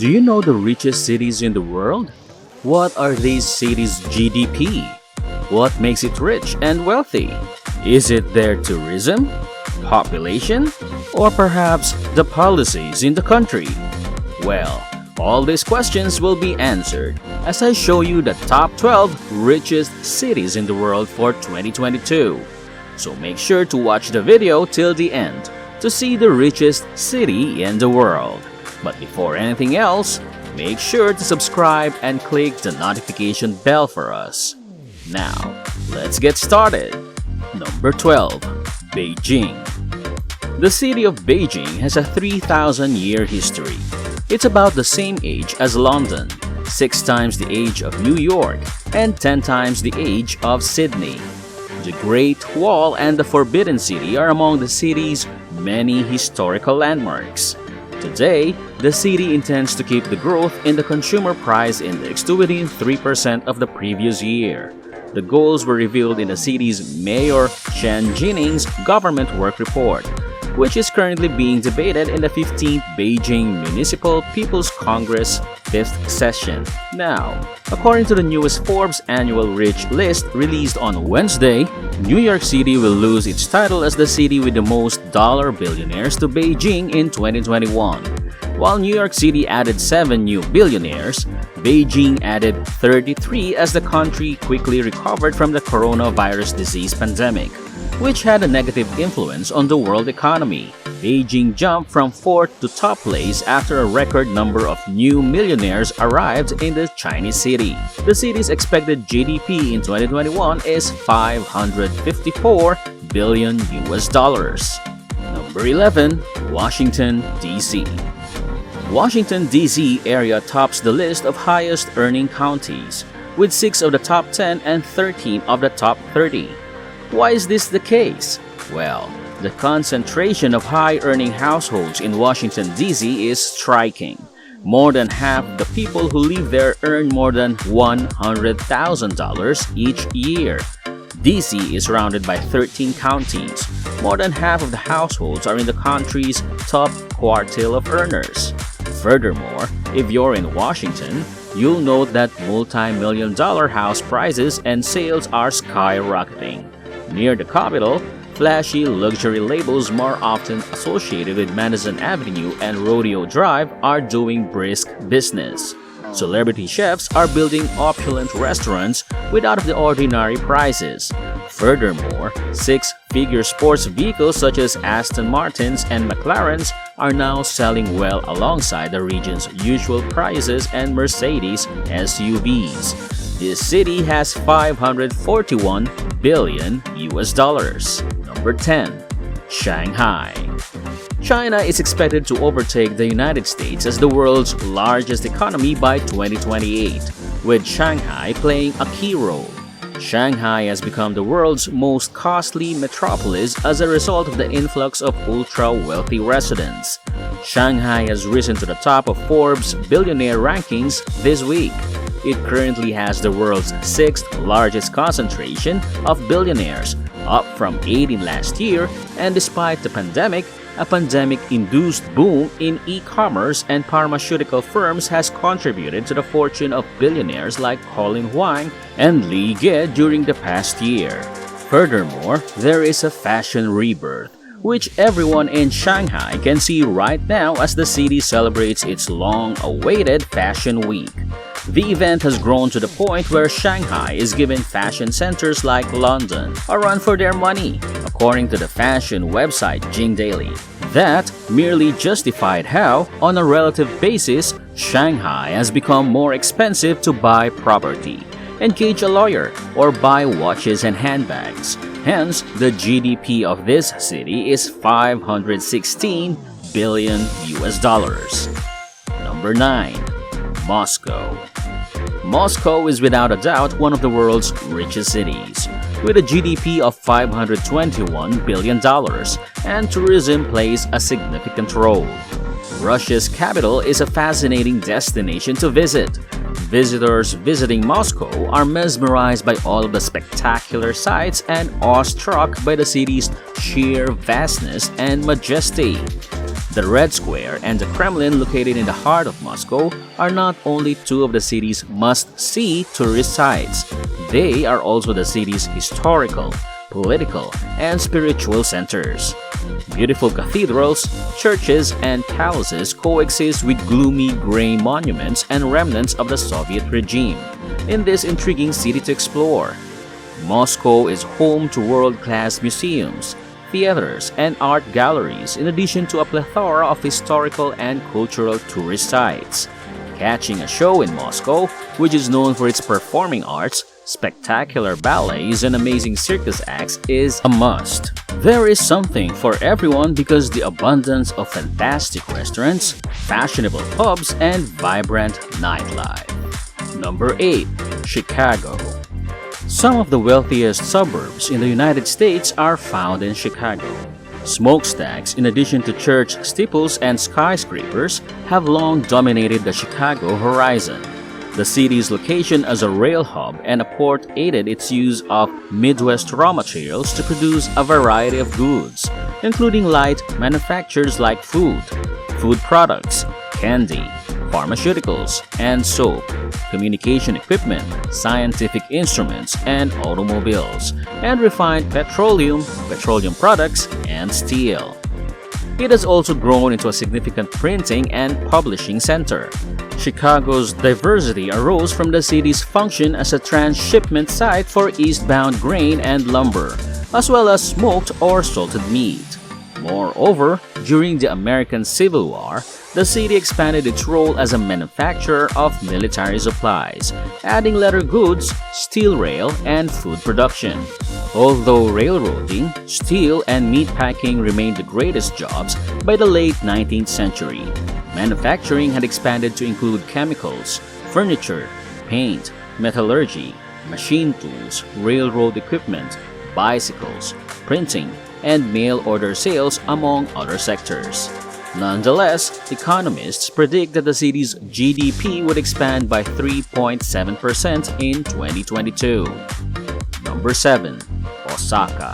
Do you know the richest cities in the world? What are these cities' GDP? What makes it rich and wealthy? Is it their tourism, population, or perhaps the policies in the country? Well, all these questions will be answered as I show you the top 12 richest cities in the world for 2022. So make sure to watch the video till the end to see the richest city in the world. But before anything else, make sure to subscribe and click the notification bell for us. Now, let's get started. Number 12. Beijing. The city of Beijing has a 3,000-year history. It's about the same age as London, 6 times the age of New York, and 10 times the age of Sydney. The Great Wall and the Forbidden City are among the city's many historical landmarks. Today, the city intends to keep the growth in the consumer price index to within 3% of the previous year. The goals were revealed in the city's Mayor Chen Jining's government work report, which is currently being debated in the 15th Beijing Municipal People's Congress 5th session. Now, according to the newest Forbes annual Rich list released on Wednesday, New York City will lose its title as the city with the most dollar billionaires to Beijing in 2021. While New York City added 7 new billionaires, Beijing added 33 as the country quickly recovered from the coronavirus disease pandemic, which had a negative influence on the world economy. Beijing jumped from 4th to top place after a record number of new millionaires arrived in the Chinese city. The city's expected GDP in 2021 is $554 billion. Number 11. Washington, D.C. Washington, D.C. area tops the list of highest earning counties, with 6 of the top 10 and 13 of the top 30. Why is this the case? Well, the concentration of high-earning households in Washington, D.C. is striking. More than half the people who live there earn more than $100,000 each year. D.C. is surrounded by 13 counties. More than half of the households are in the country's top quartile of earners. Furthermore, if you're in Washington, you'll note that multi-million-dollar house prices and sales are skyrocketing. Near the capital, flashy luxury labels more often associated with Madison Avenue and Rodeo Drive are doing brisk business. Celebrity chefs are building opulent restaurants with out-of-the-ordinary prices. Furthermore, 6-figure sports vehicles such as Aston Martins and McLarens are now selling well alongside the region's usual prices and Mercedes SUVs. This city has $541 billion. Number 10. Shanghai. China is expected to overtake the United States as the world's largest economy by 2028, with Shanghai playing a key role. Shanghai has become the world's most costly metropolis as a result of the influx of ultra-wealthy residents. Shanghai has risen to the top of Forbes' billionaire rankings this week. It currently has the world's 6th largest concentration of billionaires, up from 18 last year, and despite the pandemic, a pandemic-induced boom in e-commerce and pharmaceutical firms has contributed to the fortune of billionaires like Colin Huang and Li Ge during the past year. Furthermore, there is a fashion rebirth, which everyone in Shanghai can see right now as the city celebrates its long-awaited Fashion Week. The event has grown to the point where Shanghai is giving fashion centers like London a run for their money, according to the fashion website Jing Daily. That merely justified how, on a relative basis, Shanghai has become more expensive to buy property, engage a lawyer, or buy watches and handbags. Hence, the GDP of this city is $516 billion. Number 9. Moscow. Moscow is without a doubt one of the world's richest cities, with a GDP of $521 billion, and tourism plays a significant role. Russia's capital is a fascinating destination to visit. Visitors visiting Moscow are mesmerized by all of the spectacular sights and awestruck by the city's sheer vastness and majesty. The Red Square and the Kremlin, located in the heart of Moscow, are not only two of the city's must-see tourist sites, they are also the city's historical, political, and spiritual centers. Beautiful cathedrals, churches, and palaces coexist with gloomy gray monuments and remnants of the Soviet regime in this intriguing city to explore. Moscow is home to world-class museums, theaters, and art galleries, in addition to a plethora of historical and cultural tourist sites. Catching a show in Moscow, which is known for its performing arts, spectacular ballets, and amazing circus acts, is a must. There is something for everyone because the abundance of fantastic restaurants, fashionable pubs, and vibrant nightlife. Number 8. Chicago. Some of the wealthiest suburbs in the United States are found in Chicago. Smokestacks, in addition to church steeples and skyscrapers, have long dominated the Chicago horizon. The city's location as a rail hub and a port aided its use of Midwest raw materials to produce a variety of goods, including light manufactures like food products, candy, pharmaceuticals, and soap, communication equipment, scientific instruments, and automobiles, and refined petroleum products, and steel. It has also grown into a significant printing and publishing center. Chicago's diversity arose from the city's function as a transshipment site for eastbound grain and lumber, as well as smoked or salted meat. Moreover, during the American Civil War, the city expanded its role as a manufacturer of military supplies, adding leather goods, steel rail, and food production. Although railroading, steel, and meat packing remained the greatest jobs by the late 19th century, manufacturing had expanded to include chemicals, furniture, paint, metallurgy, machine tools, railroad equipment, bicycles, printing, and mail order sales, among other sectors. Nonetheless, economists predict that the city's GDP would expand by 3.7% in 2022. Number 7. Osaka.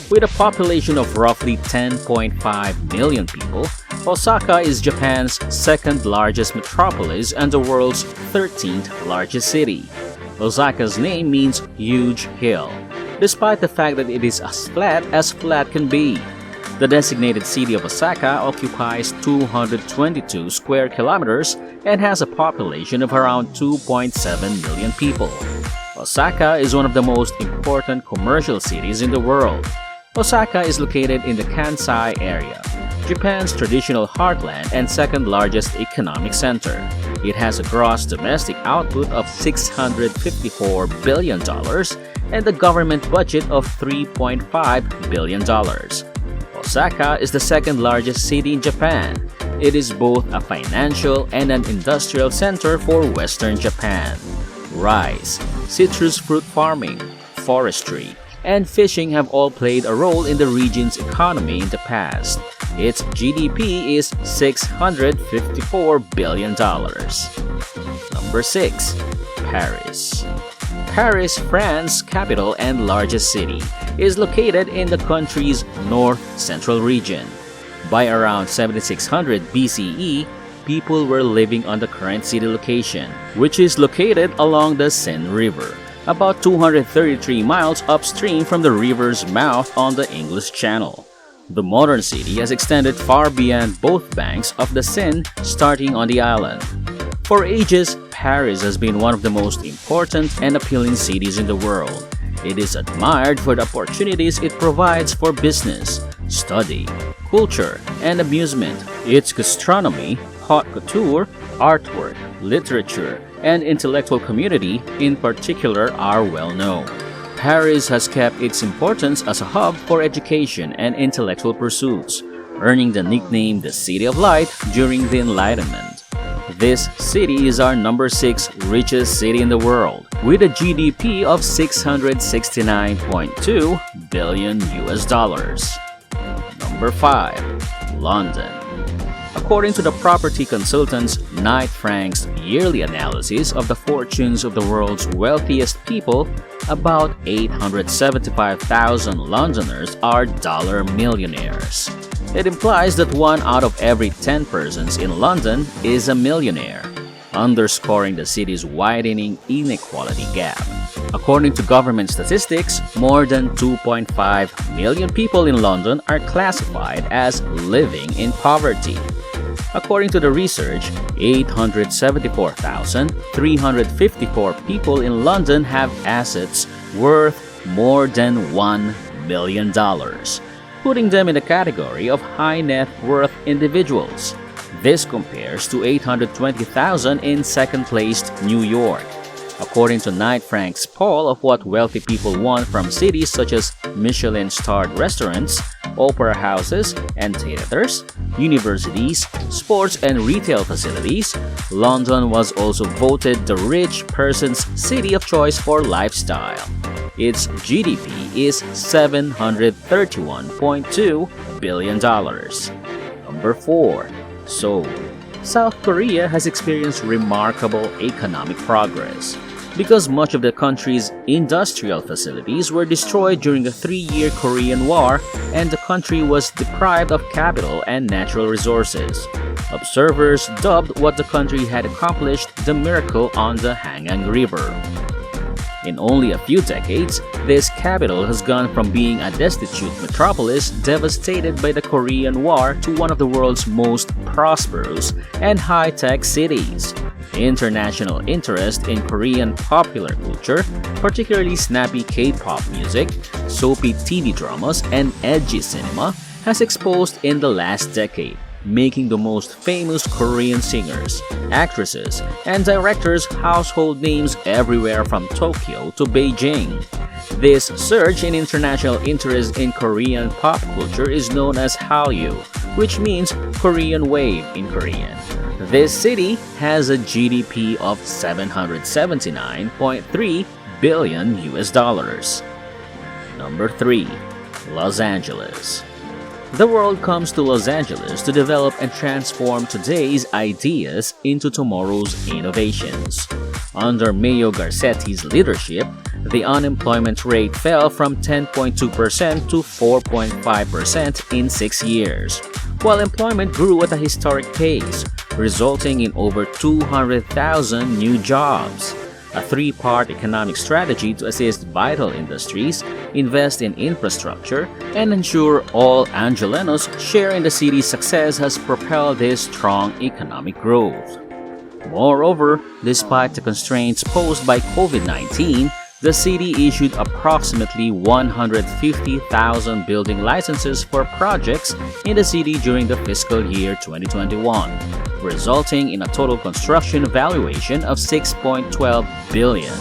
With a population of roughly 10.5 million people, Osaka is Japan's second largest metropolis and the world's 13th largest city. Osaka's name means huge hill, despite the fact that it is as flat can be. The designated city of Osaka occupies 222 square kilometers and has a population of around 2.7 million people. Osaka is one of the most important commercial cities in the world. Osaka is located in the Kansai area, Japan's traditional heartland and second largest economic center. It has a gross domestic output of $654 billion and a government budget of $3.5 billion. Osaka is the second largest city in Japan. It is both a financial and an industrial center for Western Japan. Rice, citrus fruit farming, forestry, and fishing have all played a role in the region's economy in the past. Its GDP is $654 billion. Number 6. Paris. Paris, France's capital and largest city, is located in the country's north-central region. By around 7600 BCE, people were living on the current city location, which is located along the Seine River, about 233 miles upstream from the river's mouth on the English Channel. The modern city has extended far beyond both banks of the Seine, starting on the island. For ages, Paris has been one of the most important and appealing cities in the world. It is admired for the opportunities it provides for business, study, culture, and amusement. Its gastronomy, haute couture, artwork, literature, and intellectual community in particular are well known. Paris has kept its importance as a hub for education and intellectual pursuits, earning the nickname the City of Light during the Enlightenment. This city is our number 6 richest city in the world, with a GDP of $669.2 billion. Number 5. London. According to the property consultants Knight Frank's yearly analysis of the fortunes of the world's wealthiest people, about 875,000 Londoners are dollar millionaires. It implies that 1 out of every 10 persons in London is a millionaire, underscoring the city's widening inequality gap. According to government statistics, more than 2.5 million people in London are classified as living in poverty. According to the research, 874,354 people in London have assets worth more than $1 million, putting them in the category of high net worth individuals. This compares to 820,000 in second-placed New York. According to Knight Frank's poll of what wealthy people want from cities such as Michelin-starred restaurants, opera houses and theaters, universities, sports and retail facilities, London was also voted the rich person's city of choice for lifestyle. Its GDP is $731.2 billion. Number 4. Seoul. South Korea has experienced remarkable economic progress. Because much of the country's industrial facilities were destroyed during the 3-year Korean War and the country was deprived of capital and natural resources. Observers dubbed what the country had accomplished the miracle on the Hangang River. In only a few decades, this capital has gone from being a destitute metropolis devastated by the Korean War to one of the world's most prosperous and high-tech cities. International interest in Korean popular culture, particularly snappy K-pop music, soapy TV dramas, and edgy cinema, has exposed in the last decade, making the most famous Korean singers, actresses, and directors household names everywhere from Tokyo to Beijing. This surge in international interest in Korean pop culture is known as Hallyu, which means Korean wave in Korean. This city has a GDP of $779.3 billion. Number 3. Los Angeles. The world comes to Los Angeles to develop and transform today's ideas into tomorrow's innovations. Under Mayor Garcetti's leadership, the unemployment rate fell from 10.2% to 4.5% in 6 years, while employment grew at a historic pace, resulting in over 200,000 new jobs. A 3-part economic strategy to assist vital industries, invest in infrastructure, and ensure all Angelenos share in the city's success has propelled this strong economic growth. Moreover, despite the constraints posed by COVID-19, the city issued approximately 150,000 building licenses for projects in the city during the fiscal year 2021, resulting in a total construction valuation of $6.12 billion.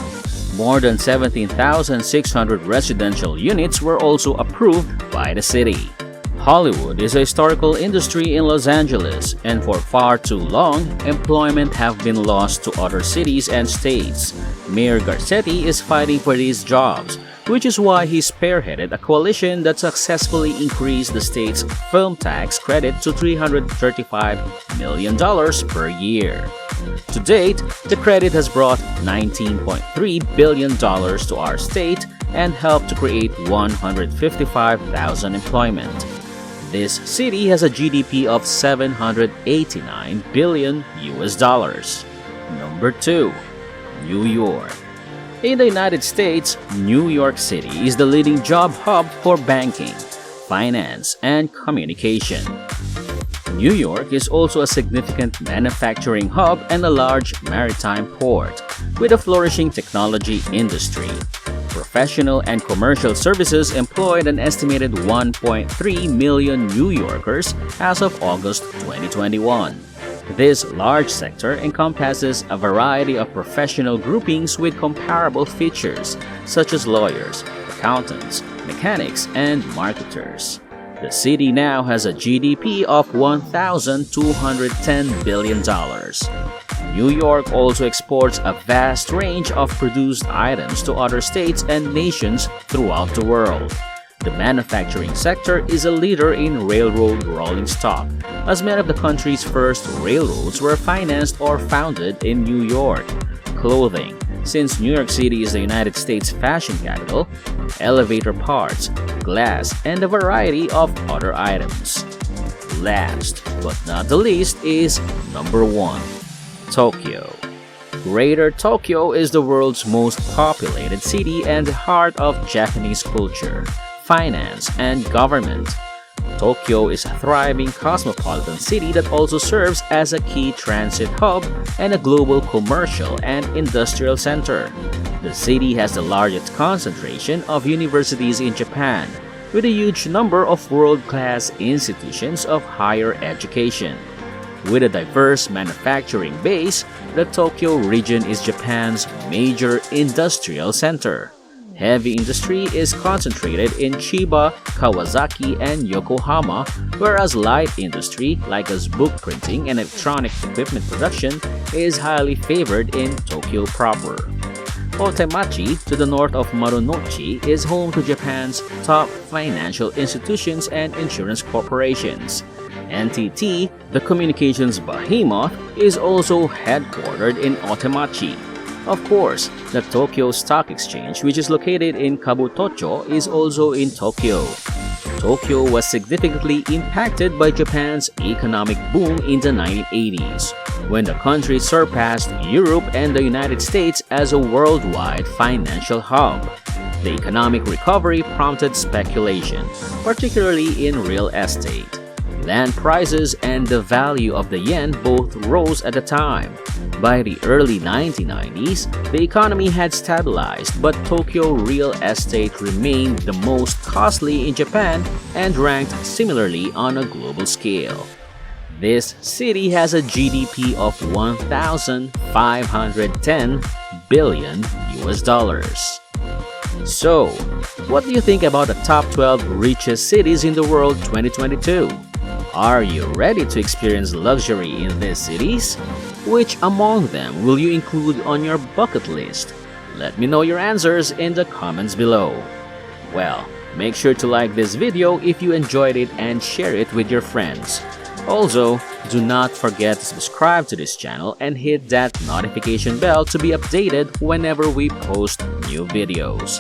More than 17,600 residential units were also approved by the city. Hollywood is a historical industry in Los Angeles, and for far too long, employment have been lost to other cities and states. Mayor Garcetti is fighting for these jobs, which is why he spearheaded a coalition that successfully increased the state's film tax credit to $335 million per year. To date, the credit has brought $19.3 billion to our state and helped to create 155,000 employment. This city has a GDP of $789 billion. Number 2. New York. In the United States, New York City is the leading job hub for banking, finance, and communication. New York is also a significant manufacturing hub and a large maritime port, with a flourishing technology industry. Professional and commercial services employed an estimated 1.3 million New Yorkers as of August 2021. This large sector encompasses a variety of professional groupings with comparable features, such as lawyers, accountants, mechanics, and marketers. The city now has a GDP of $1,210 billion. New York also exports a vast range of produced items to other states and nations throughout the world. The manufacturing sector is a leader in railroad rolling stock, as many of the country's first railroads were financed or founded in New York. Clothing, since New York City is the United States fashion capital, elevator parts, glass, and a variety of other items. Last but not the least is number 1, Tokyo. Greater Tokyo is the world's most populated city and the heart of Japanese culture, finance, and government. Tokyo is a thriving cosmopolitan city that also serves as a key transit hub and a global commercial and industrial center. The city has the largest concentration of universities in Japan, with a huge number of world-class institutions of higher education. With a diverse manufacturing base, the Tokyo region is Japan's major industrial center. Heavy industry is concentrated in Chiba, Kawasaki, and Yokohama, whereas light industry, like as book printing and electronic equipment production, is highly favored in Tokyo proper. Otemachi, to the north of Marunouchi, is home to Japan's top financial institutions and insurance corporations. NTT, the communications behemoth, is also headquartered in Otemachi. Of course, the Tokyo Stock Exchange, which is located in Kabutocho, is also in Tokyo. Tokyo was significantly impacted by Japan's economic boom in the 1980s, when the country surpassed Europe and the United States as a worldwide financial hub. The economic recovery prompted speculation, particularly in real estate. Land prices and the value of the yen both rose at the time. By the early 1990s, the economy had stabilized, but Tokyo real estate remained the most costly in Japan and ranked similarly on a global scale. This city has a GDP of 1,510 billion US dollars. So, what do you think about the top 12 richest cities in the world 2022? Are you ready to experience luxury in these cities? Which among them will you include on your bucket list? Let me know your answers in the comments below. Well, make sure to like this video if you enjoyed it and share it with your friends. Also, do not forget to subscribe to this channel and hit that notification bell to be updated whenever we post new videos.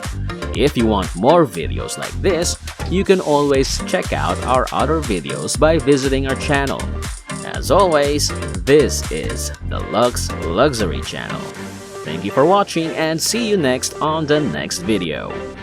If you want more videos like this, you can always check out our other videos by visiting our channel. As always, this is the Luxe Luxury channel. Thank you for watching and see you next on the next video.